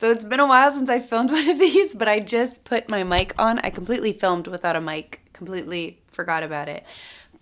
So it's been a while since I filmed one of these, but I just put my mic on. I completely filmed without a mic, completely forgot about it.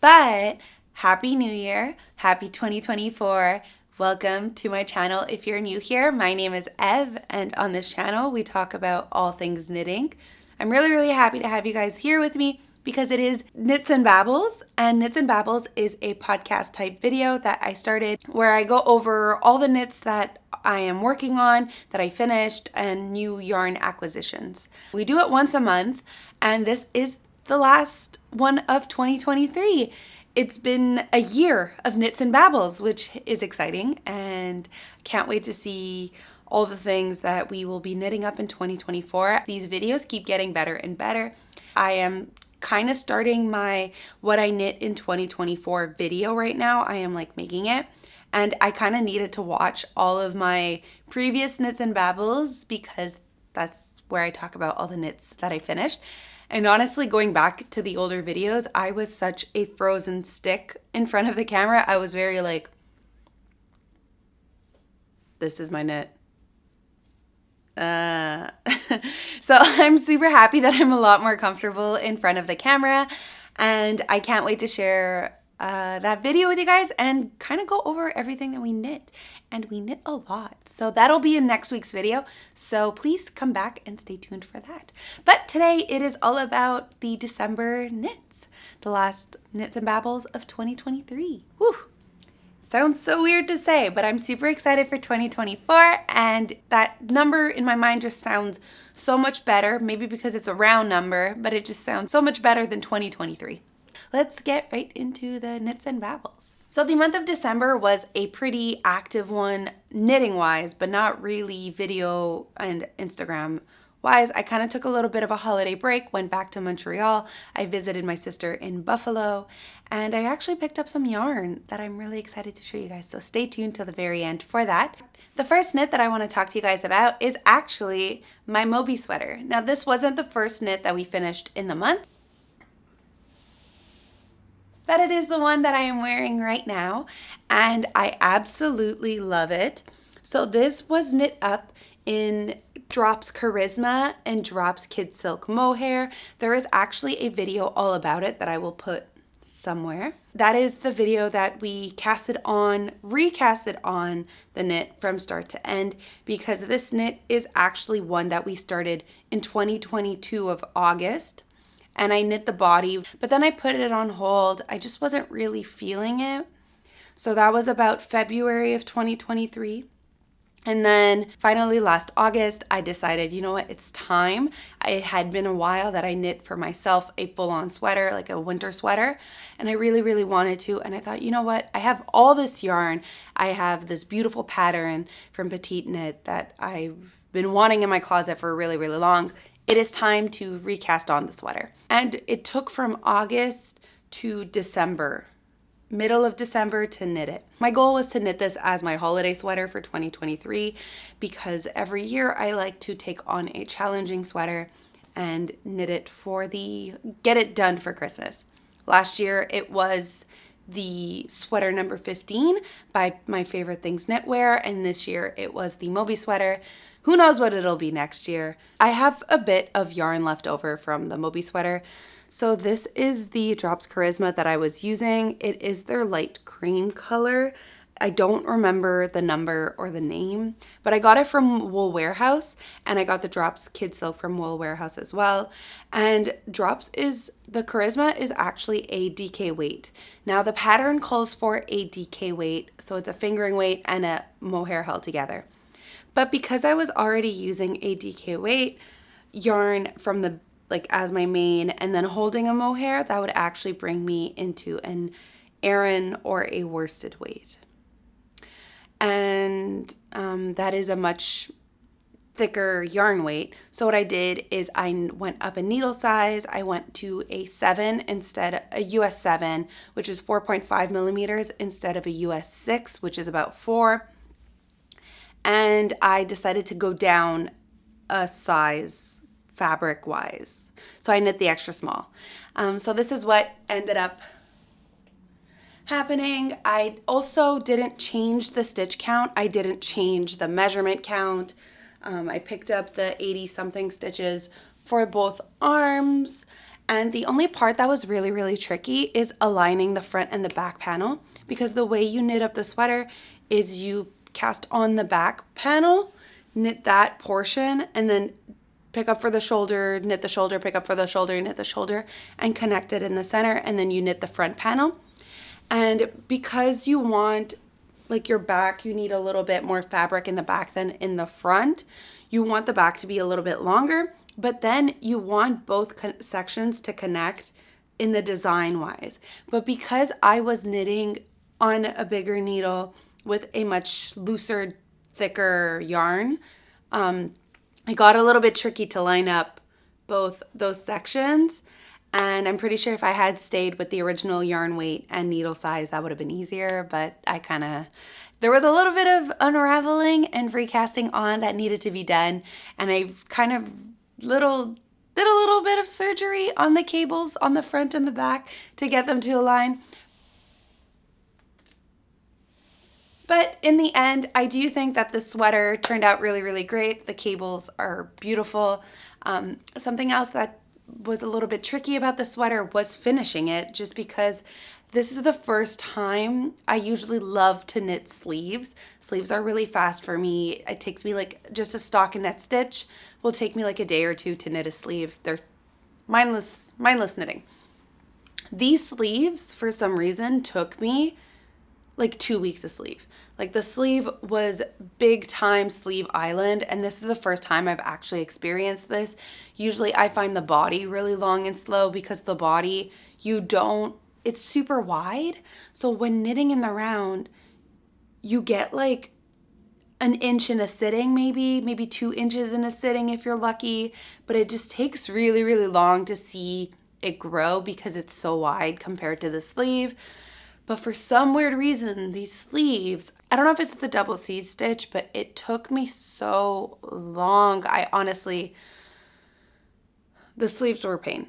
But Happy New Year, Happy 2024. Welcome to my channel. If you're new here, my name is Ev, and on this channel we talk about all things knitting. I'm really happy to have you guys here with me because it is Knits and Babbles, and Knits and Babbles is a podcast type video that I started where I go over all the knits that I am working on, that I finished, and new yarn acquisitions. We do it once a month, and this is the last one of 2023. It's been a year of Knits and Babbles, which is exciting, and can't wait to see all the things that we will be knitting up in 2024. These videos keep getting better and better. I am kind of starting my what I knit in 2024 video right now. I am like making it, and I kind of needed to watch all of my previous Knits and Babbles because that's where I talk about all the knits that I finished. And honestly, going back to the older videos, I was such a frozen stick in front of the camera. I was very like, this is my knit. So I'm super happy that I'm a lot more comfortable in front of the camera, and I can't wait to share that video with you guys and kind of go over everything that we knit, and we knit a lot. So that'll be in next week's video, so please come back and stay tuned for that. But today it is all about the December knits, the last Knits and Babbles of 2023. Whew. Sounds so weird to say, but I'm super excited for 2024, and that number in my mind just sounds so much better, maybe because it's a round number, but it just sounds so much better than 2023. Let's get right into the Knits and Babbles. So the month of December was a pretty active one knitting-wise, but not really video and Instagram wise. I kind of took a little bit of a holiday break, went back to Montreal. I visited my sister in Buffalo, and I actually picked up some yarn that I'm really excited to show you guys. So stay tuned till the very end for that. The first knit that I want to talk to you guys about is actually my Moby sweater. Now, this wasn't the first knit that we finished in the month, but it is the one that I am wearing right now, and I absolutely love it. So this was knit up in Drops Charisma and Drops Kid Silk Mohair. There is actually a video all about it that I will put somewhere. That is the video that we recasted on the knit from start to end, because this knit is actually one that we started in 2022 of August. And I knit the body, but then I put it on hold. I just wasn't really feeling it. So that was about February of 2023. And then finally last August, I decided, you know what, it's time. It had been a while that I knit for myself a full-on sweater, like a winter sweater, and I really wanted to. And I thought, you know what, I have all this yarn. I have this beautiful pattern from PetiteKnit that I've been wanting in my closet for really long. It is time to recast on the sweater. And it took from August to December, middle of December, to knit it. My goal was to knit this as my holiday sweater for 2023 because every year I like to take on a challenging sweater and knit it get it done for Christmas. Last year it was the sweater number 15 by My Favorite Things Knitwear, and this year it was the Moby sweater. Who knows what it'll be next year. I have a bit of yarn left over from the Moby sweater. So this is the Drops Charisma that I was using. It is their light cream color. I don't remember the number or the name, but I got it from Wool Warehouse, and I got the Drops Kid Silk from Wool Warehouse as well. And the Charisma is actually a DK weight. Now the pattern calls for a DK weight, so it's a fingering weight and a mohair held together. But because I was already using a DK weight yarn from as my main, and then holding a mohair, that would actually bring me into an Aran or a worsted weight. And that is a much thicker yarn weight. So what I did is I went up a needle size. I went to a 7 instead, a US 7, which is 4.5 millimeters, instead of a US 6, which is about 4. And I decided to go down a size fabric wise. So I knit the extra small. So this is what ended up happening. I also didn't change the stitch count. I didn't change the measurement count. I picked up the 80 something stitches for both arms. And the only part that was really, really tricky is aligning the front and the back panel, because the way you knit up the sweater is you cast on the back panel, knit that portion, and then pick up for the shoulder, knit the shoulder, pick up for the shoulder, knit the shoulder, and connect it in the center, and then you knit the front panel. And because you want, like, your back, you need a little bit more fabric in the back than in the front. You want the back to be a little bit longer, but then you want both sections to connect in the design wise. But because I was knitting on a bigger needle with a much looser, thicker yarn, it got a little bit tricky to line up both those sections. And I'm pretty sure if I had stayed with the original yarn weight and needle size, that would have been easier. But there was a little bit of unraveling and recasting on that needed to be done. And I kind of did a little bit of surgery on the cables on the front and the back to get them to align. But in the end, I do think that the sweater turned out really, really great. The cables are beautiful. Something else that was a little bit tricky about the sweater was finishing it, just because this is the first time. I usually love to knit sleeves. Sleeves are really fast for me. It takes me like just a stockinette stitch will take me like a day or two to knit a sleeve. They're mindless knitting. These sleeves, for some reason, took me like 2 weeks of sleeve. Like, the sleeve was big time sleeve island, and this is the first time I've actually experienced this. Usually I find the body really long and slow because the body, it's super wide. So when knitting in the round, you get like an inch in a sitting, maybe 2 inches in a sitting if you're lucky, but it just takes really, really long to see it grow because it's so wide compared to the sleeve. But for some weird reason, these sleeves, I don't know if it's the double seed stitch, but it took me so long. The sleeves were a pain.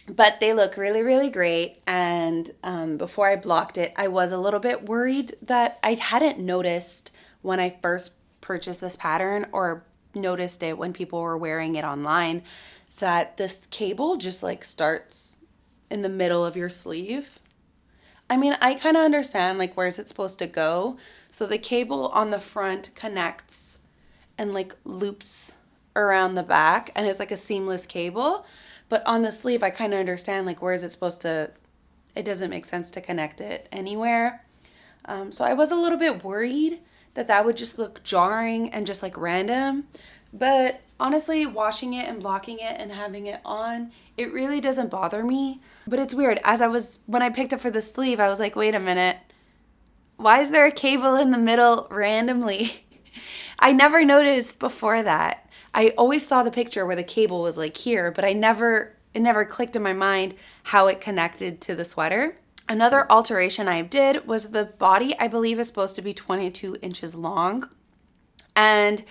But they look really, really great. And before I blocked it, I was a little bit worried that I hadn't noticed when I first purchased this pattern, or noticed it when people were wearing it online, that this cable just like starts in the middle of your sleeve. I mean, I kind of understand, like, where's it supposed to go? So the cable on the front connects and like loops around the back, and it's like a seamless cable. But on the sleeve, I kind of understand, like, where is it supposed to, it doesn't make sense to connect it anywhere. So I was a little bit worried that would just look jarring and just like random. But honestly, washing it and blocking it and having it on, it really doesn't bother me. But it's weird. When I picked up for the sleeve, I was like, wait a minute. Why is there a cable in the middle randomly? I never noticed before that. I always saw the picture where the cable was like here, but it never clicked in my mind how it connected to the sweater. Another alteration I did was the body, I believe, is supposed to be 22 inches long. And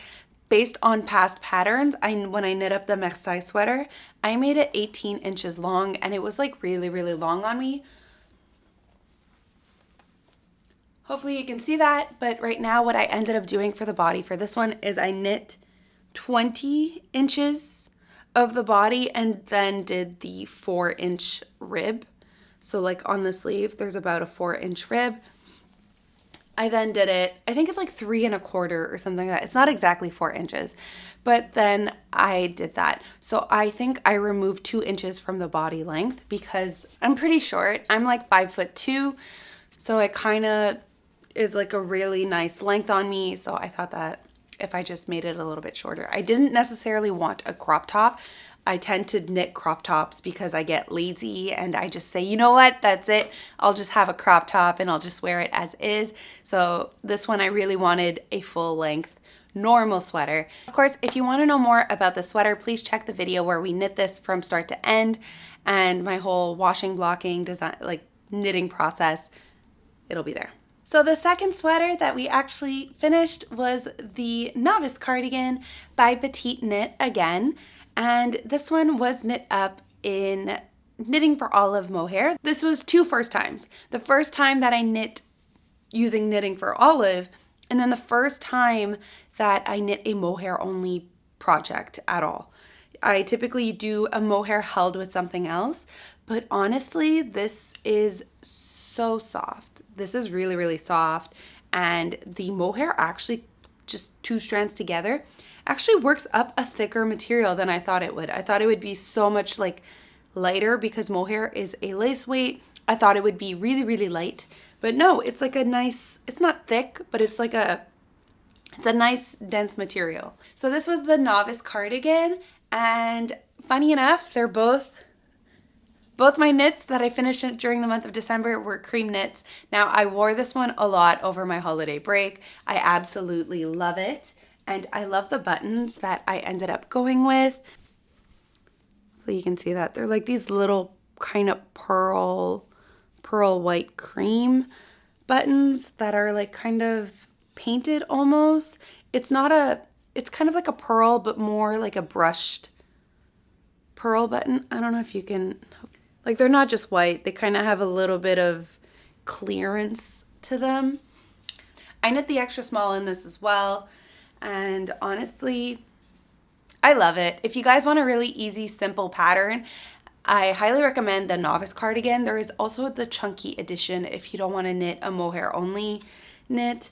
based on past patterns, when I knit up the Marseille sweater, I made it 18 inches long, and it was like really, really long on me. Hopefully you can see that, but right now what I ended up doing for the body for this one is I knit 20 inches of the body and then did the 4-inch rib. So like on the sleeve, there's about a 4-inch rib. I then did it, I think it's like 3 1/4 or something like that. It's not exactly 4 inches, but then I did that. So I think I removed 2 inches from the body length because I'm pretty short. I'm like 5'2", so it kind of is like a really nice length on me. So I thought that if I just made it a little bit shorter, I didn't necessarily want a crop top. I tend to knit crop tops because I get lazy and I just say, you know what, that's it. I'll just have a crop top and I'll just wear it as is. So this one I really wanted a full length normal sweater. Of course, if you want to know more about the sweater, please check the video where we knit this from start to end and my whole washing, blocking, design, like knitting process. It'll be there. So the second sweater that we actually finished was the Novice Cardigan by PetiteKnit again. And this one was knit up in Knitting for Olive Mohair. This was 2 first times. The first time that I knit using Knitting for Olive, And then the first time that I knit a mohair only project at all. I typically do a mohair held with something else, but honestly, this is so soft. This is really, really soft, and the mohair actually, just 2 strands together, actually works up a thicker material than I thought it would. I thought it would be so much like lighter because mohair is a lace weight. I thought it would be really, really light, but no, it's like a nice, it's not thick, but it's like it's a nice dense material. So this was the Novice Cardigan, and funny enough, they're both my knits that I finished during the month of December were cream knits. Now, I wore this one a lot over my holiday break. I absolutely love it, and I love the buttons that I ended up going with. So you can see that they're like these little kind of pearl white cream buttons that are like kind of painted almost. It's kind of like a pearl, but more like a brushed pearl button. I don't know if you can, like, they're not just white. They kind of have a little bit of clearance to them. I knit the extra small in this as well, and honestly, I love it. If you guys want a really easy, simple pattern, I highly recommend the Novice Cardigan. There is also the chunky edition if you don't want to knit a mohair only knit.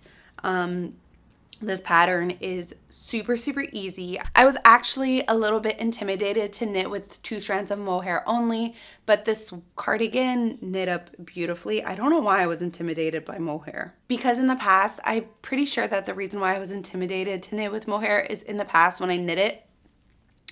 This pattern is super, super easy. I was actually a little bit intimidated to knit with 2 strands of mohair only, but this cardigan knit up beautifully. I don't know why I was intimidated by mohair. Because in the past, I'm pretty sure that the reason why I was intimidated to knit with mohair is in the past when I knit it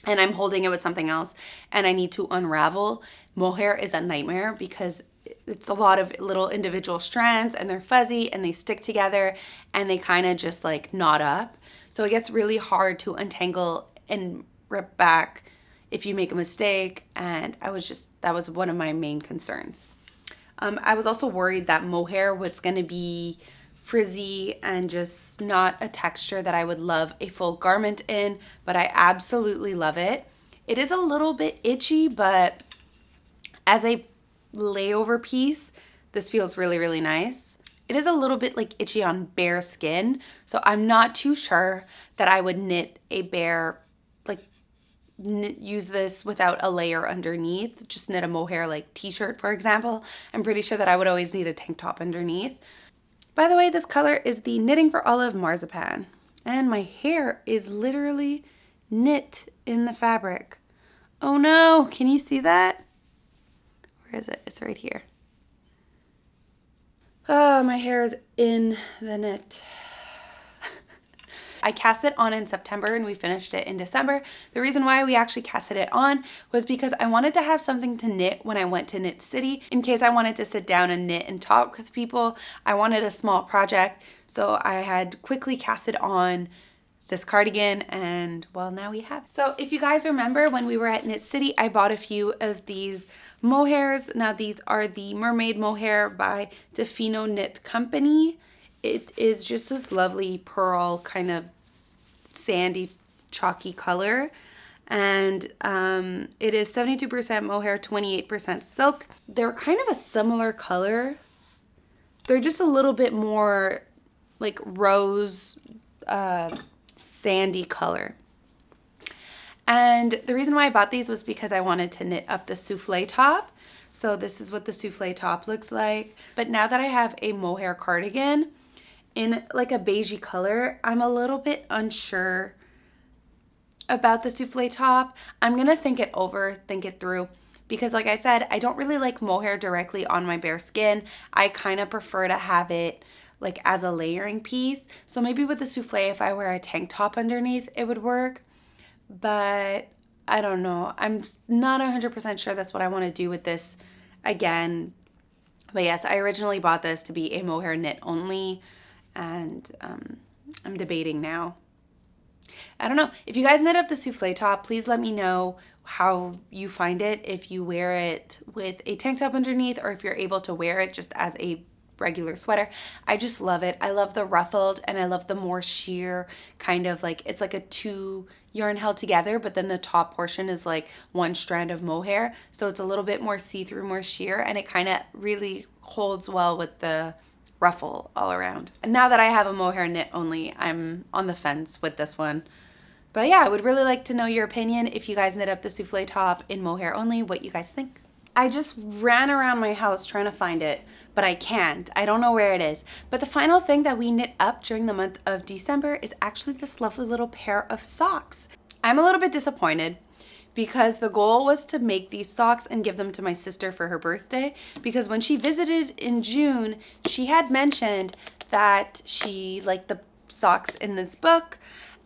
and I'm holding it with something else and I need to unravel, mohair is a nightmare because it's a lot of little individual strands and they're fuzzy and they stick together and they kind of just like knot up. So it gets really hard to untangle and rip back if you make a mistake, and that was one of my main concerns. I was also worried that mohair was going to be frizzy and just not a texture that I would love a full garment in, but I absolutely love it. It is a little bit itchy, but as a layover piece, this feels really, really nice. It is a little bit like itchy on bare skin, so I'm not too sure that I would knit a bare, like use this without a layer underneath, just knit a mohair like t-shirt, for example. I'm pretty sure that I would always need a tank top underneath. By the way, this color is the Knitting for Olive Marzipan, and my hair is literally knit in the fabric. Oh no, can you see that? Where is it? It's right here. Oh, my hair is in the knit. I cast it on in September and we finished it in December. The reason why we actually casted it on was because I wanted to have something to knit when I went to Knit City in case I wanted to sit down and knit and talk with people. I wanted a small project, so I had quickly casted on this cardigan, and well, now we have it. So if you guys remember when we were at Knit City, I bought a few of these mohairs. Now these are the Mermaid Mohair by Defino Knit Company. It is just this lovely pearl kind of sandy chalky color, and it is 72% mohair, 28% silk. They're kind of a similar color. They're just a little bit more like rose sandy color. And the reason why I bought these was because I wanted to knit up the souffle top. So this is what the souffle top looks like. But now that I have a mohair cardigan in like a beigey color, I'm a little bit unsure about the souffle top. I'm gonna think it through, because like I said, I don't really like mohair directly on my bare skin. I kind of prefer to have it like as a layering piece. So maybe with the souffle, if I wear a tank top underneath, it would work. But I don't know. I'm not 100% sure that's what I want to do with this again. But yes, I originally bought this to be a mohair knit only, and I'm debating now. I don't know. If you guys knit up the souffle top, please let me know how you find it. If you wear it with a tank top underneath, or if you're able to wear it just as a regular sweater. I just love it. I love the ruffled, and I love the more sheer kind of like, it's like a 2 yarn held together, but then the top portion is like 1 strand of mohair. So it's a little bit more see-through, more sheer, and it kind of really holds well with the ruffle all around. And now that I have a mohair knit only, I'm on the fence with this one. But yeah, I would really like to know your opinion if you guys knit up the souffle top in mohair only, what you guys think. I just ran around my house trying to find it, but I can't. I don't know where it is. But the final thing that we knit up during the month of December is actually this lovely little pair of socks. I'm a little bit disappointed because the goal was to make these socks and give them to my sister for her birthday, because when she visited in June, she had mentioned that she liked the socks in this book.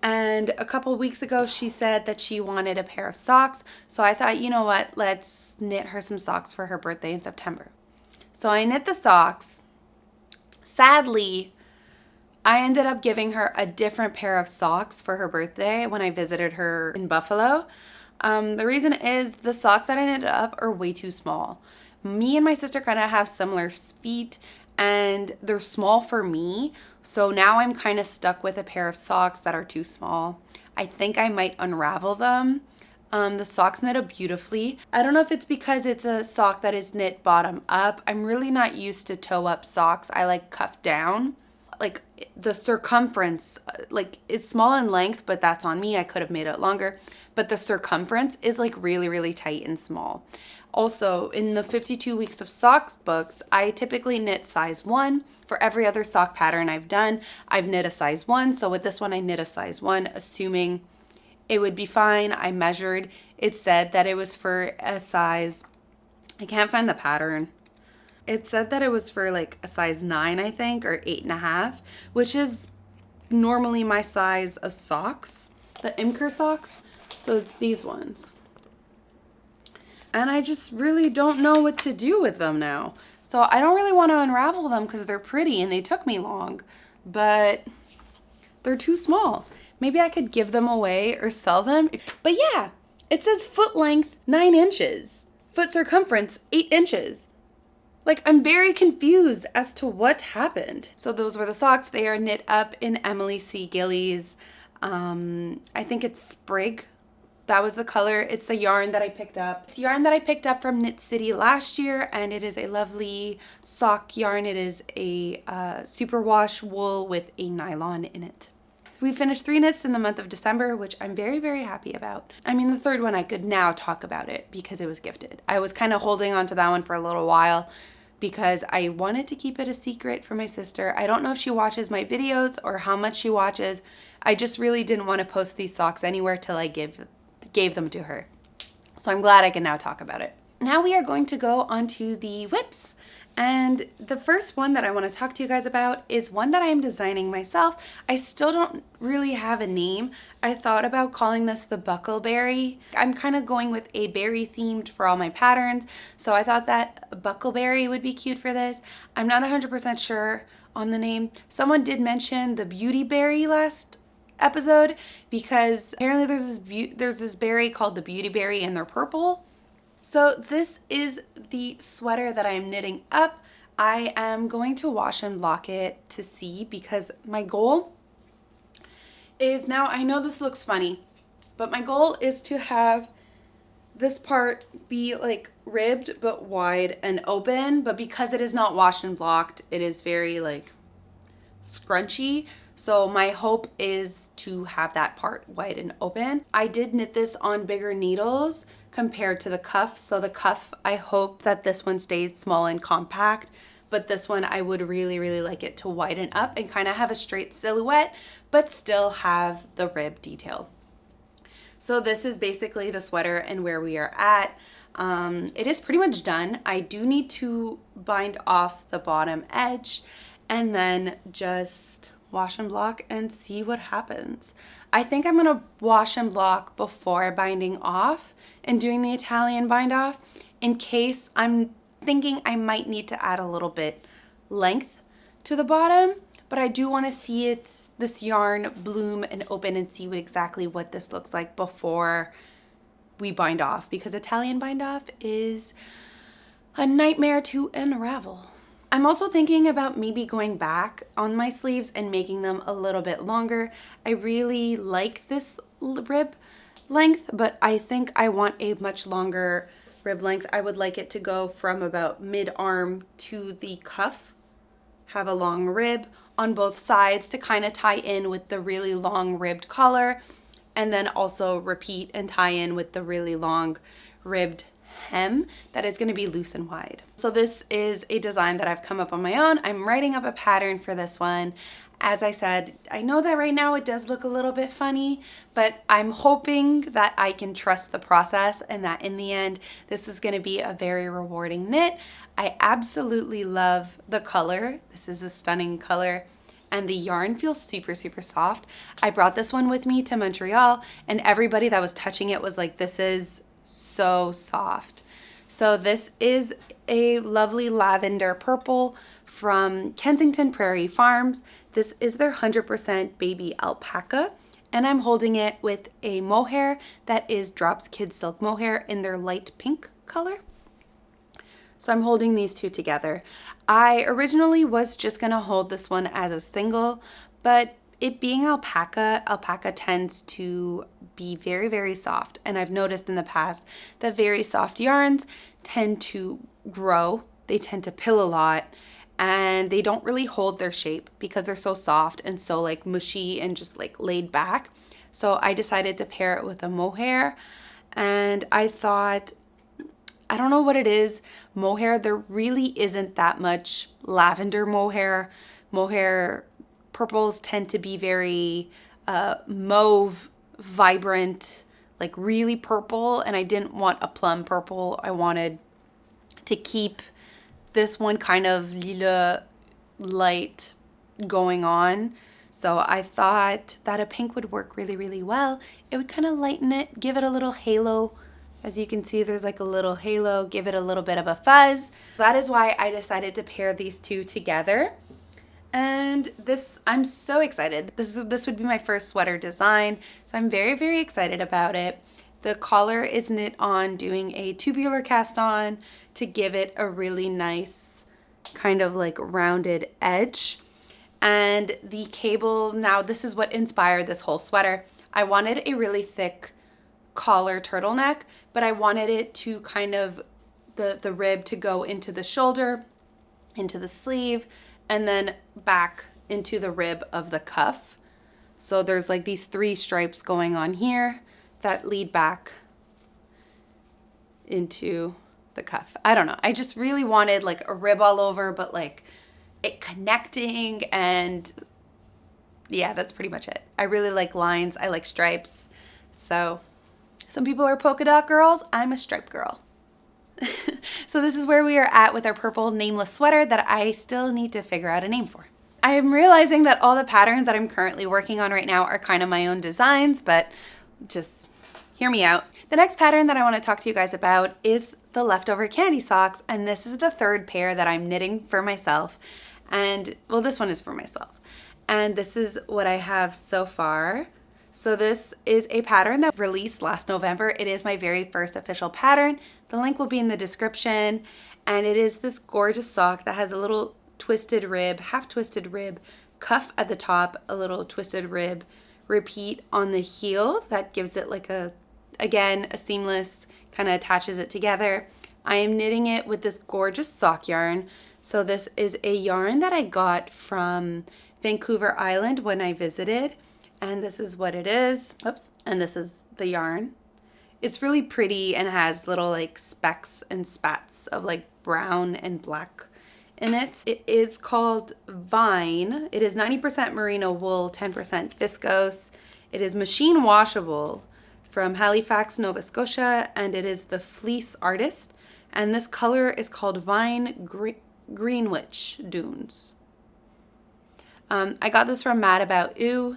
And a couple weeks ago, she said that she wanted a pair of socks. So I thought, you know what, let's knit her some socks for her birthday in September. So I knit the socks. Sadly, I ended up giving her a different pair of socks for her birthday when I visited her in Buffalo. The reason is the socks that I knitted up are way too small. Me and my sister kind of have similar feet, and they're small for me. So now I'm kind of stuck with a pair of socks that are too small. I think I might unravel them. The socks knit up beautifully. I don't know if it's because it's a sock that is knit bottom up. I'm really not used to toe up socks. I like cuff down. Like the circumference, like it's small in length, but that's on me. I could have made it longer. But the circumference is like really, really tight and small. Also, in the 52 Weeks of Socks books, I typically knit size 1. For every other sock pattern I've done, I've knit a size 1. So with this one, I knit a size 1, assuming it would be fine. I measured. It said that it was for a size, I can't find the pattern. It said that it was for like a size 9, I think, or 8.5, which is normally my size of socks, the imker socks. So it's these ones. And I just really don't know what to do with them now. So I don't really want to unravel them because they're pretty and they took me long, but they're too small. Maybe I could give them away or sell them. But yeah, it says foot length 9 inches, foot circumference 8 inches. Like, I'm very confused as to what happened. So those were the socks. They are knit up in Emily C. Gillies. I think it's Sprig. That was the color. It's a yarn that I picked up. It's yarn that I picked up from Knit City last year, and it is a lovely sock yarn. It is a superwash wool with a nylon in it. We finished 3 knits in the month of December, which I'm very, very happy about. I mean, the third one I could now talk about it because it was gifted. I was kind of holding on to that one for a little while because I wanted to keep it a secret from my sister. I don't know if she watches my videos or how much she watches. I just really didn't want to post these socks anywhere till I gave them to her. So I'm glad I can now talk about it. Now we are going to go on to the whips. And the first one that I want to talk to you guys about is one that I am designing myself. I still don't really have a name. I thought about calling this the Buckleberry. I'm kind of going with a berry themed for all my patterns. So I thought that Buckleberry would be cute for this. I'm not 100% sure on the name. Someone did mention the Beauty Berry last episode because apparently there's this berry called the Beauty Berry and they're purple. So this is the sweater that I am knitting up. I am going to wash and block it to see because my goal is, now I know this looks funny, but my goal is to have this part be like ribbed but wide and open, but because it is not washed and blocked, it is very like scrunchy. So my hope is to have that part wide and open. I did knit this on bigger needles compared to the cuff. So the cuff, I hope that this one stays small and compact, but this one I would really, really like it to widen up and kind of have a straight silhouette, but still have the rib detail. So this is basically the sweater and where we are at. It is pretty much done. I do need to bind off the bottom edge and then just wash and block and see what happens. I think I'm gonna wash and block before binding off and doing the Italian bind off in case I'm thinking I might need to add a little bit length to the bottom, but I do want to see this yarn bloom and open and see exactly what this looks like before we bind off, because Italian bind off is a nightmare to unravel. I'm also thinking about maybe going back on my sleeves and making them a little bit longer. I really like this rib length, but I think I want a much longer rib length. I would like it to go from about mid-arm to the cuff have a long rib on both sides to kind of tie in with the really long ribbed collar, and then also repeat and tie in with the really long ribbed hem that is going to be loose and wide. So this is a design that I've come up on my own. I'm writing up a pattern for this one. As I said, I know that right now it does look a little bit funny, but I'm hoping that I can trust the process and that in the end, this is going to be a very rewarding knit. I absolutely love the color. This is a stunning color. And the yarn feels super, super soft. I brought this one with me to Montreal, and everybody that was touching it was like, this is so soft. So this is a lovely lavender purple from Kensington Prairie Farms. This is their 100% baby alpaca, and I'm holding it with a mohair that is Drops Kid Silk Mohair in their light pink color. So I'm holding these two together. I originally was just gonna hold this one as a single, but it being alpaca, alpaca tends to be very, very soft. And I've noticed in the past that very soft yarns tend to grow. They tend to pill a lot, and they don't really hold their shape because they're so soft and so like mushy and just like laid back. So I decided to pair it with a mohair, and I thought, I don't know what it is, mohair, there really isn't that much lavender mohair. Mohair purples tend to be very mauve, vibrant, like really purple, and I didn't want a plum purple. I wanted to keep this one kind of lila light going on. So I thought that a pink would work really, really well. It would kind of lighten it, give it a little halo. As you can see, there's like a little halo, give it a little bit of a fuzz. That is why I decided to pair these two together. And this, I'm so excited. This would be my first sweater design, so I'm very, very excited about it. The collar is knit on doing a tubular cast on to give it a really nice kind of like rounded edge. And the cable, now this is what inspired this whole sweater. I wanted a really thick collar turtleneck, but I wanted it to kind of, the rib to go into the shoulder, into the sleeve, and then back into the rib of the cuff. So there's like these three stripes going on here that lead back into the cuff. I don't know. I just really wanted like a rib all over, but like it connecting, and yeah, that's pretty much it. I really like lines. I like stripes. So some people are polka dot girls. I'm a stripe girl. So this is where we are at with our purple nameless sweater that I still need to figure out a name for. I am realizing that all the patterns that I'm currently working on right now are kind of my own designs, but just hear me out. The next pattern that I want to talk to you guys about is the leftover candy socks, and this is the third pair that I'm knitting for myself. And well, this one is for myself. And this is what I have so far. So this is a pattern that released last November. It is my very first official pattern. The link will be in the description. And it is this gorgeous sock that has a little twisted rib, half twisted rib, cuff at the top, a little twisted rib, repeat on the heel. That gives it like a, again, a seamless, kind of attaches it together. I am knitting it with this gorgeous sock yarn. So this is a yarn that I got from Vancouver Island when I visited. And this is what it is. Oops. And this is the yarn. It's really pretty and has little like specks and spats of like brown and black in it. It is called Vine. It is 90% merino wool, 10% viscose. It is machine washable from Halifax, Nova Scotia, and it is the Fleece Artist. And this color is called Vine Greenwich Dunes. I got this from Mad About Ewe.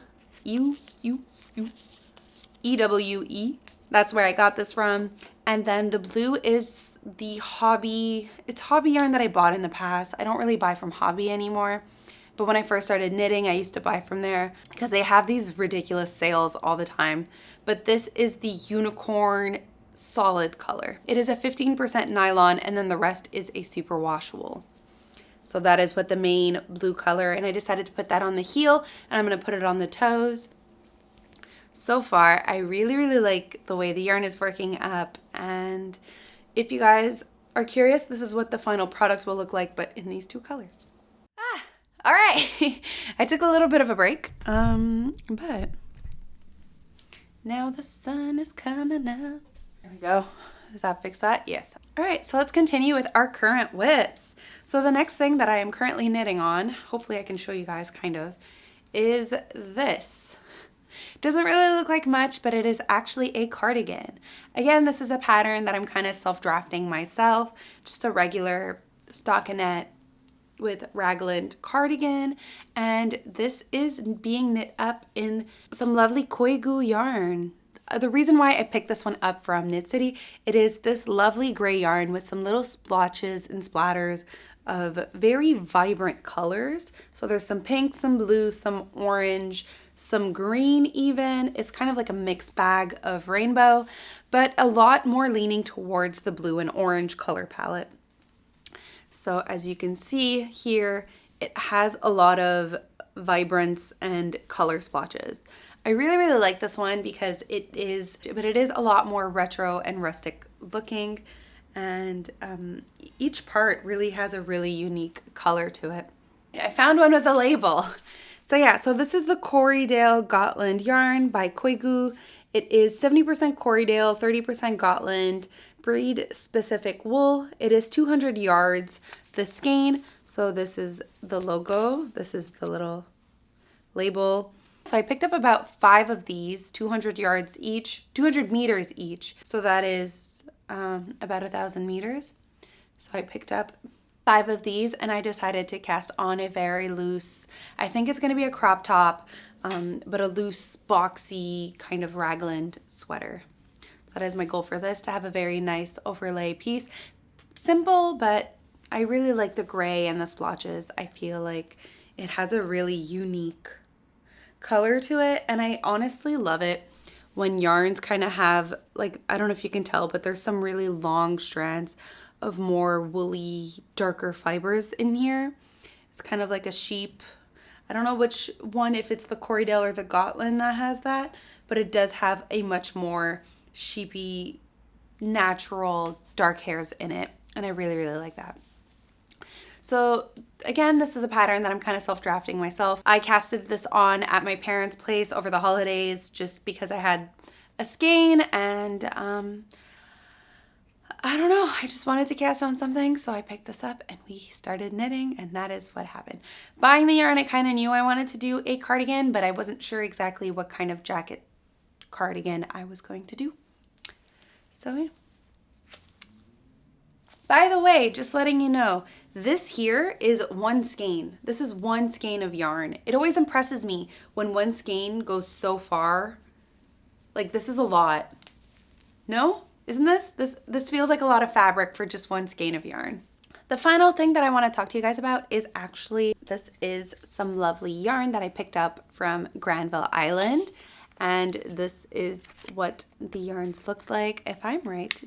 EWE. That's where I got this from. And then the blue is the Hobby. It's Hobby yarn that I bought in the past. I don't really buy from Hobby anymore. But when I first started knitting, I used to buy from there because they have these ridiculous sales all the time. But this is the Unicorn solid color. It is a 15% nylon, and then the rest is a super wash wool. So that is what the main blue color, and I decided to put that on the heel, and I'm going to put it on the toes. So far, I really, really like the way the yarn is working up, and if you guys are curious, this is what the final product will look like, but in these two colors. All right, I took a little bit of a break, but now the sun is coming up. There we go. Does that fix that? Yes. All right, so let's continue with our current whips. So the next thing that I am currently knitting on, hopefully I can show you guys kind of, is this. Doesn't really look like much, but it is actually a cardigan. Again, this is a pattern that I'm kind of self-drafting myself, just a regular stockinette with raglan cardigan, and this is being knit up in some lovely Koigu yarn. The reason why I picked this one up from Knit City, it is this lovely gray yarn with some little splotches and splatters of very vibrant colors. So there's some pink, some blue, some orange, some green even. It's kind of like a mixed bag of rainbow, but a lot more leaning towards the blue and orange color palette. So as you can see here, it has a lot of vibrance and color splotches. I really, really like this one because it is a lot more retro and rustic looking, and each part really has a really unique color to it. I found one with a label. So yeah, so this is the Corriedale Gotland yarn by Koigu. It is 70% Corriedale, 30% Gotland, breed specific wool. It is 200 yards. The skein, so this is the logo, this is the little label. So I picked up about 5 of these, 200 yards each, 200 meters each. So that is about 1,000 meters. So I picked up 5 of these and I decided to cast on a very loose, I think it's gonna be a crop top, but a loose, boxy kind of raglan sweater. That is my goal for this, to have a very nice overlay piece. Simple, but I really like the gray and the splotches. I feel like it has a really unique color to it, and I honestly love it when yarns kind of have, like, I don't know if you can tell, but there's some really long strands of more woolly, darker fibers in here. It's kind of like a sheep. I don't know which one, if it's the Corriedale or the Gotland that has that, but it does have a much more sheepy, natural, dark hairs in it, and I really, really like that. So again, this is a pattern that I'm kind of self-drafting myself. I casted this on at my parents' place over the holidays just because I had a skein, and I don't know, I just wanted to cast on something, so I picked this up and we started knitting, and that is what happened. Buying the yarn, I kind of knew I wanted to do a cardigan, but I wasn't sure exactly what kind of jacket cardigan I was going to do. So yeah. By the way, just letting you know, this here is one skein. This is one skein of yarn. It always impresses me when one skein goes so far. Like, this is a lot. No? Isn't this? This feels like a lot of fabric for just one skein of yarn. The final thing that I want to talk to you guys about is actually, this is some lovely yarn that I picked up from Granville Island. And this is what the yarns looked like. If I'm right,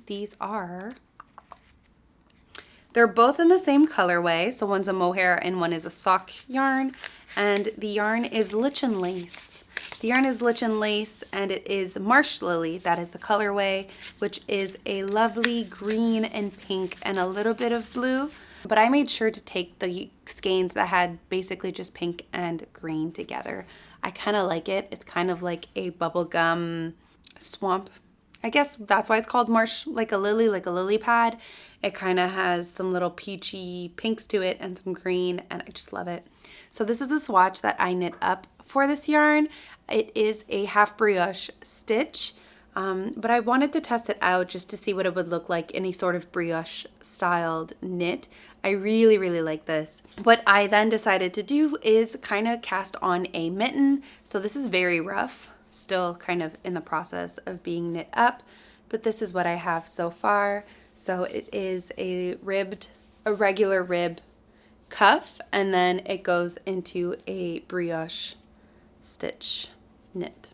they're both in the same colorway. So one's a mohair and one is a sock yarn. And the yarn is lichen lace. The yarn is lichen lace, and it is marsh lily. That is the colorway, which is a lovely green and pink and a little bit of blue. But I made sure to take the skeins that had basically just pink and green together. I kind of like it. It's kind of like a bubblegum swamp. I guess that's why it's called marsh, like a lily pad. It kind of has some little peachy pinks to it and some green, and I just love it. So this is a swatch that I knit up for this yarn. It is a half brioche stitch, but I wanted to test it out just to see what it would look like in a sort of brioche styled knit. I really, really like this. What I then decided to do is kind of cast on a mitten. So this is very rough, still kind of in the process of being knit up, but this is what I have so far. So it is a regular rib cuff, and then it goes into a brioche stitch knit.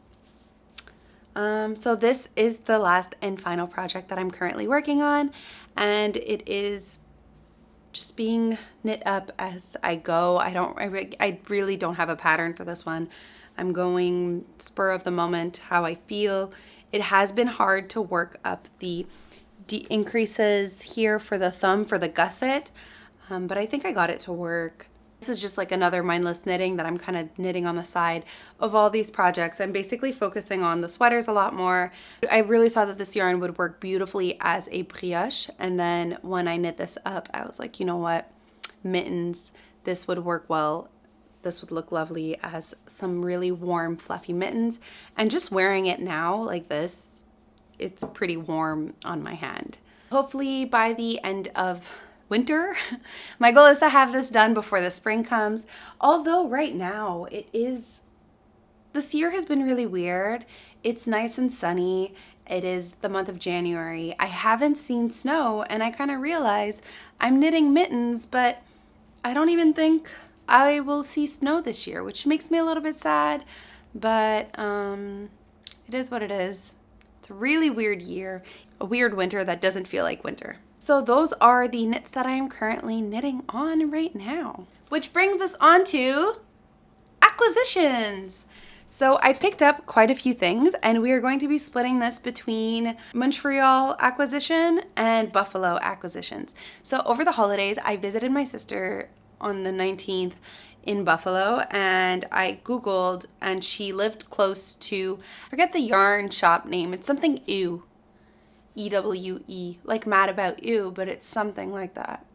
So this is the last and final project that I'm currently working on, and it is just being knit up as I go. I really don't have a pattern for this one. I'm going spur of the moment, how I feel. It has been hard to work up the increases here for the thumb for the gusset, but I think I got it to work. This is just like another mindless knitting that I'm kind of knitting on the side of all these projects. I'm basically focusing on the sweaters a lot more. I really thought that this yarn would work beautifully as a brioche, and then when I knit this up, I was like, you know what, mittens, this would work well. This would look lovely as some really warm, fluffy mittens. And just wearing it now like this, it's pretty warm on my hand. Hopefully by the end of winter, my goal is to have this done before the spring comes. Although right now this year has been really weird. It's nice and sunny. It is the month of January. I haven't seen snow, and I kind of realize I'm knitting mittens, but I don't even think I will see snow this year, which makes me a little bit sad, but it is what it is. It's a really weird year, a weird winter that doesn't feel like winter. So those are the knits that I am currently knitting on right now. Which brings us on to acquisitions. So I picked up quite a few things, and we are going to be splitting this between Montreal acquisition and Buffalo acquisitions. So over the holidays, I visited my sister on the 19th in Buffalo, and I Googled, and she lived close to, I forget the yarn shop name, it's something Ew. E-W-E, like Mad About You, but it's something like that.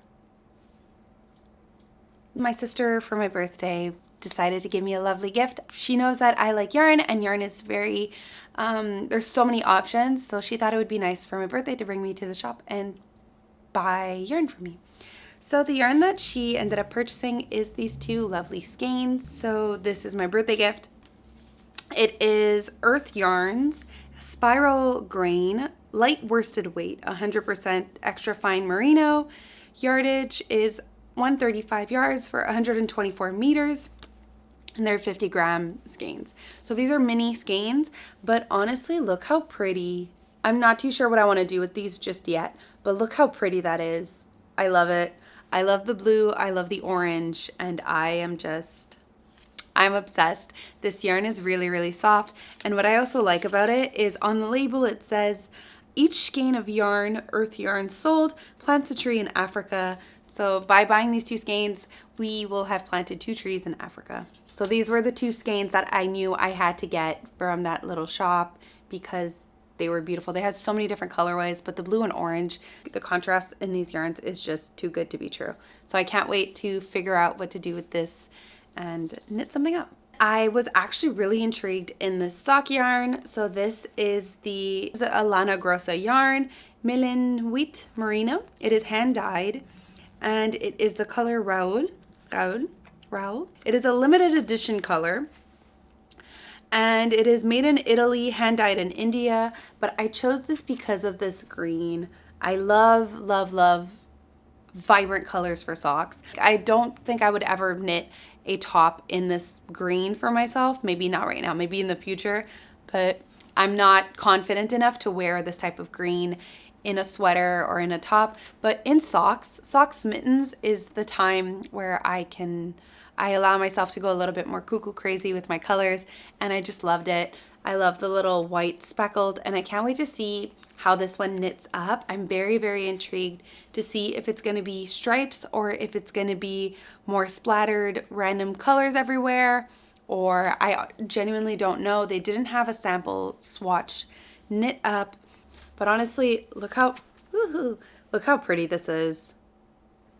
My sister, for my birthday, decided to give me a lovely gift. She knows that I like yarn, and yarn is very, there's so many options, so she thought it would be nice for my birthday to bring me to the shop and buy yarn for me. So the yarn that she ended up purchasing is these two lovely skeins. So this is my birthday gift. It is Urth Yarn's Spiral Grain Light Worsted Weight, 100% extra fine merino. Yardage is 135 yards for 124 meters, and they're 50-gram skeins. So these are mini skeins, but honestly, look how pretty. I'm not too sure what I want to do with these just yet, but look how pretty that is. I love it. I love the blue, I love the orange, and I'm obsessed. This yarn is really, really soft, and what I also like about it is on the label it says, each skein of yarn Urth Yarn sold plants a tree in Africa. So by buying these two skeins, we will have planted 2 trees in Africa. So these were the 2 skeins that I knew I had to get from that little shop because they were beautiful. They had so many different colorways, but the blue and orange, the contrast in these yarns is just too good to be true. So I can't wait to figure out what to do with this and knit something up. I was actually really intrigued in this sock yarn. So this is a Lana Grossa yarn, Milenweit Merino. It is hand dyed, and it is the color Jawoll. It is a limited edition color, and it is made in Italy, hand dyed in India, but I chose this because of this green. I love, love, love vibrant colors for socks. I don't think I would ever knit a top in this green for myself. Maybe not right now, maybe in the future, but I'm not confident enough to wear this type of green in a sweater or in a top. But in socks mittens is the time where I allow myself to go a little bit more cuckoo crazy with my colors, and I just loved it. I love the little white speckled, and I can't wait to see how this one knits up. I'm very, very intrigued to see if it's going to be stripes or if it's going to be more splattered random colors everywhere, or I genuinely don't know. They didn't have a sample swatch knit up, but honestly, look how pretty this is.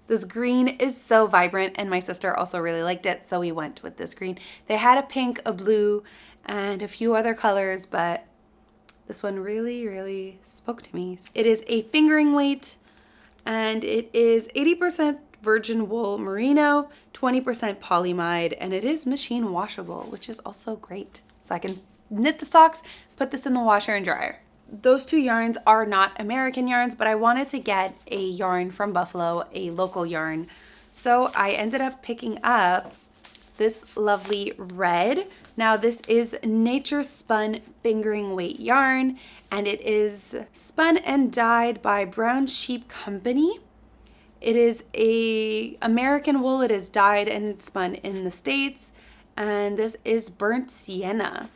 This green is so vibrant, and my sister also really liked it, so we went with this green. They had a pink, a blue, and a few other colors, but this one really, really spoke to me. It is a fingering weight, and it is 80% virgin wool merino, 20% polyamide, and it is machine washable, which is also great. So I can knit the socks, put this in the washer and dryer. Those 2 yarns are not American yarns, but I wanted to get a yarn from Buffalo, a local yarn. So I ended up picking up this lovely red. Now this is Nature Spun fingering weight yarn, and it is spun and dyed by Brown Sheep Company. It is a American wool. It is dyed and spun in the States, and this is burnt sienna.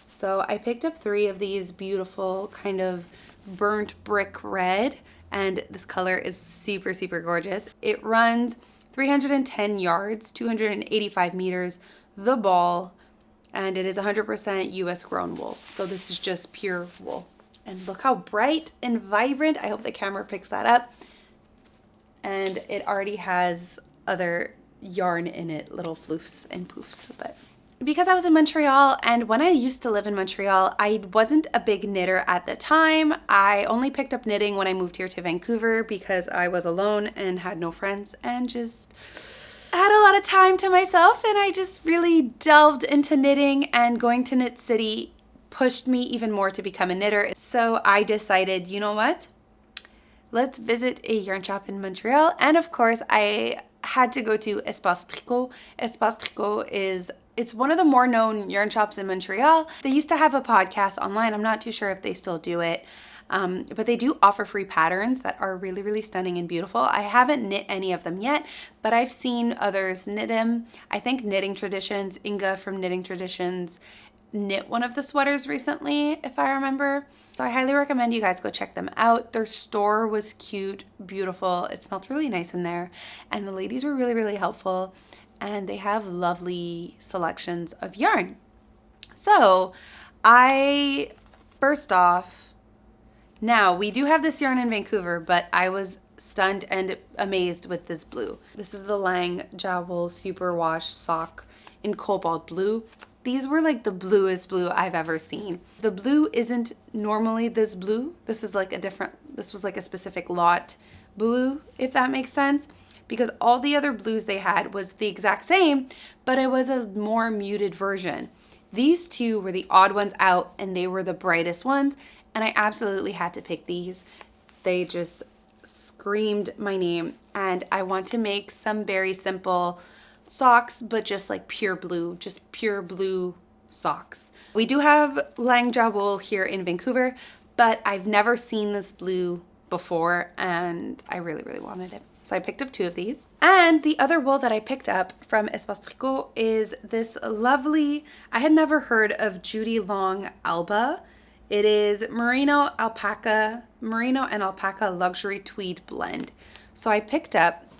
So I picked up 3 of these beautiful kind of burnt brick red, and this color is super, super gorgeous. It runs 310 yards, 285 meters, the ball, and it is 100% US grown wool. So this is just pure wool. And look how bright and vibrant. I hope the camera picks that up. And it already has other yarn in it, little floofs and poofs. But because I was in Montreal, and when I used to live in Montreal, I wasn't a big knitter at the time. I only picked up knitting when I moved here to Vancouver because I was alone and had no friends and just had a lot of time to myself, and I just really delved into knitting, and going to Knit City pushed me even more to become a knitter. So I decided, you know what? Let's visit a yarn shop in Montreal. And of course, I had to go to Espace Tricot. Espace Tricot it's one of the more known yarn shops in Montreal. They used to have a podcast online. I'm not too sure if they still do it. But they do offer free patterns that are really, really stunning and beautiful. I haven't knit any of them yet, but I've seen others knit them. I think Knitting Traditions, Inga from Knitting Traditions, knit one of the sweaters recently, if I remember. So I highly recommend you guys go check them out. Their store was cute, beautiful. It smelled really nice in there. And the ladies were really, really helpful. And they have lovely selections of yarn. So first off, now, we do have this yarn in Vancouver, but I was stunned and amazed with this blue. This is the Lang Jawoll Superwash sock in Cobalt blue. These were like the bluest blue I've ever seen. The blue isn't normally this blue. This was like a specific lot blue, if that makes sense, because all the other blues they had was the exact same, but it was a more muted version. These two were the odd ones out, and they were the brightest ones. And I absolutely had to pick these. They just screamed my name. And I want to make some very simple socks, but just like pure blue socks. We do have Lang Jawoll here in Vancouver, but I've never seen this blue before, and I really, really wanted it. So I picked up 2 of these. And the other wool that I picked up from Espace Tricot is this lovely, I had never heard of Judy Long Alba. It is merino and alpaca luxury tweed blend. So I picked up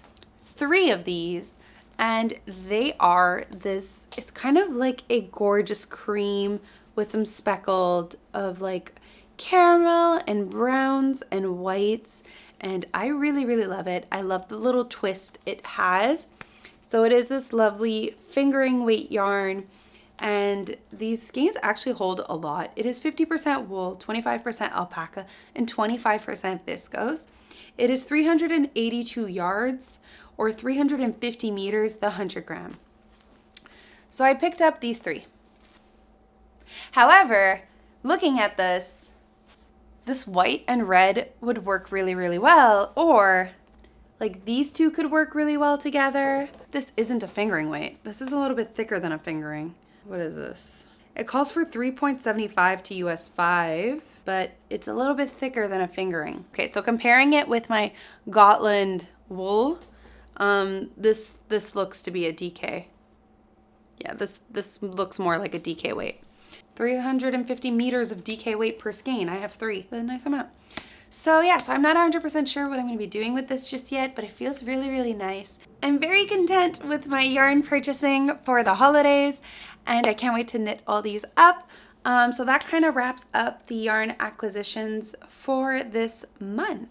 3 of these, and they are this, it's kind of like a gorgeous cream with some speckled of like caramel and browns and whites. And I really, really love it. I love the little twist it has. So it is this lovely fingering weight yarn. And these skeins actually hold a lot. It is 50% wool, 25% alpaca, and 25% viscose. It is 382 yards or 350 meters, the 100 gram. So I picked up these 3. However, looking at this white and red would work really, really well, or like these 2 could work really well together. This isn't a fingering weight. This is a little bit thicker than a fingering. What is this? It calls for 3.75 to US 5, but it's a little bit thicker than a fingering. Okay, so comparing it with my Gotland wool, this looks to be a DK. Yeah, this looks more like a DK weight. 350 meters of DK weight per skein. I have 3. That's a nice amount. So yeah, so I'm not 100% sure what I'm going to be doing with this just yet, but it feels really, really nice. I'm very content with my yarn purchasing for the holidays, and I can't wait to knit all these up. So that kind of wraps up the yarn acquisitions for this month.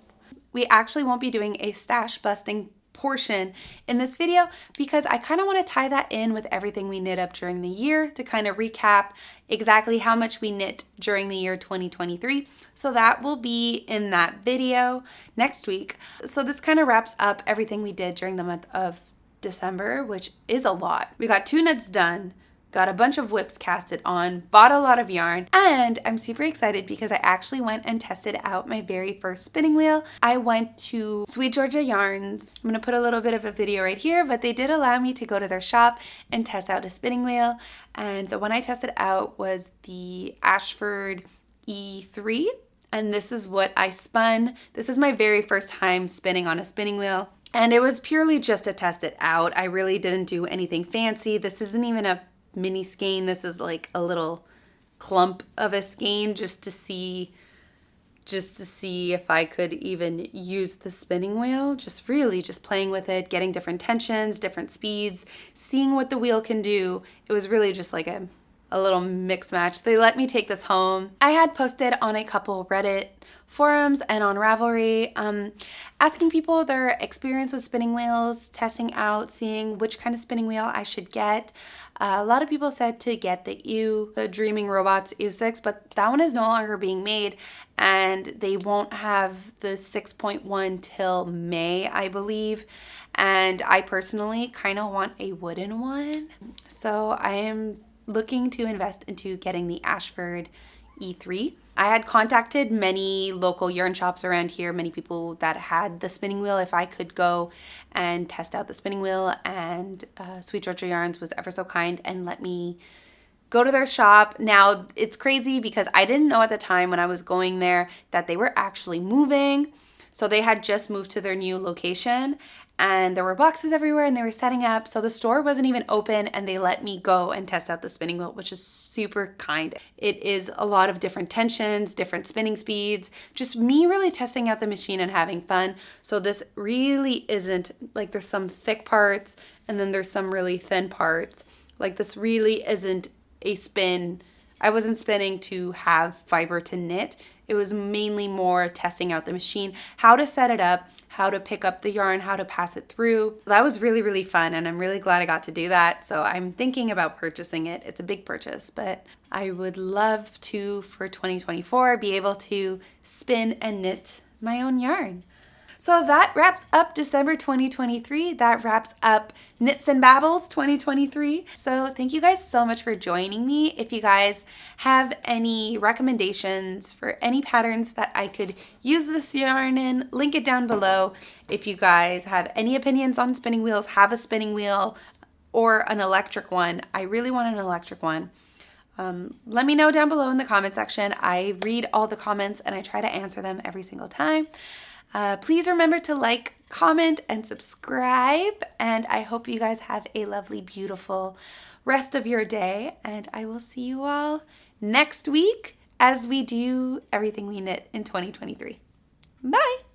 We actually won't be doing a stash busting portion in this video because I kind of want to tie that in with everything we knit up during the year to kind of recap exactly how much we knit during the year 2023. So that will be in that video next week. So this kind of wraps up everything we did during the month of December, which is a lot. We got 2 knits done, got a bunch of whips casted on, bought a lot of yarn, and I'm super excited because I actually went and tested out my very first spinning wheel. I went to Sweet Georgia Yarns. I'm gonna put a little bit of a video right here, but they did allow me to go to their shop and test out a spinning wheel, and the one I tested out was the Ashford E3, and this is what I spun. This is my very first time spinning on a spinning wheel, and it was purely just to test it out. I really didn't do anything fancy. This isn't even a mini skein. This is like a little clump of a skein just to see just to see if I could even use the spinning wheel. Just really just playing with it, getting different tensions, different speeds, seeing what the wheel can do. It was really just like a little mix match. They let me take this home. I had posted on a couple Reddit forums and on Ravelry, asking people their experience with spinning wheels, testing out, seeing which kind of spinning wheel I should get. A lot of people said to get the Dreaming Robots U6, but that one is no longer being made, and they won't have the 6.1 till May, I believe. And I personally kind of want a wooden one. So I am looking to invest into getting the Ashford E3. I had contacted many local yarn shops around here, many people that had the spinning wheel, if I could go and test out the spinning wheel, and Sweet Georgia Yarns was ever so kind and let me go to their shop. Now, it's crazy because I didn't know at the time when I was going there that they were actually moving. So they had just moved to their new location, and there were boxes everywhere and they were setting up. So the store wasn't even open, and they let me go and test out the spinning wheel, which is super kind. It is a lot of different tensions, different spinning speeds, just me really testing out the machine and having fun. So this really isn't like, there's some thick parts and then there's some really thin parts. Like, this really isn't a spin. I wasn't spinning to have fiber to knit. It was mainly more testing out the machine, how to set it up, how to pick up the yarn, how to pass it through. That was really, really fun, and I'm really glad I got to do that. So I'm thinking about purchasing it. It's a big purchase, but I would love to, for 2024, be able to spin and knit my own yarn. So that wraps up December 2023. That wraps up Knits and Babbles 2023. So thank you guys so much for joining me. If you guys have any recommendations for any patterns that I could use this yarn in, link it down below. If you guys have any opinions on spinning wheels, have a spinning wheel or an electric one. I really want an electric one. Let me know down below in the comment section. I read all the comments and I try to answer them every single time. Please remember to like, comment, and subscribe. And I hope you guys have a lovely, beautiful rest of your day. And I will see you all next week as we do everything we knit in 2023. Bye!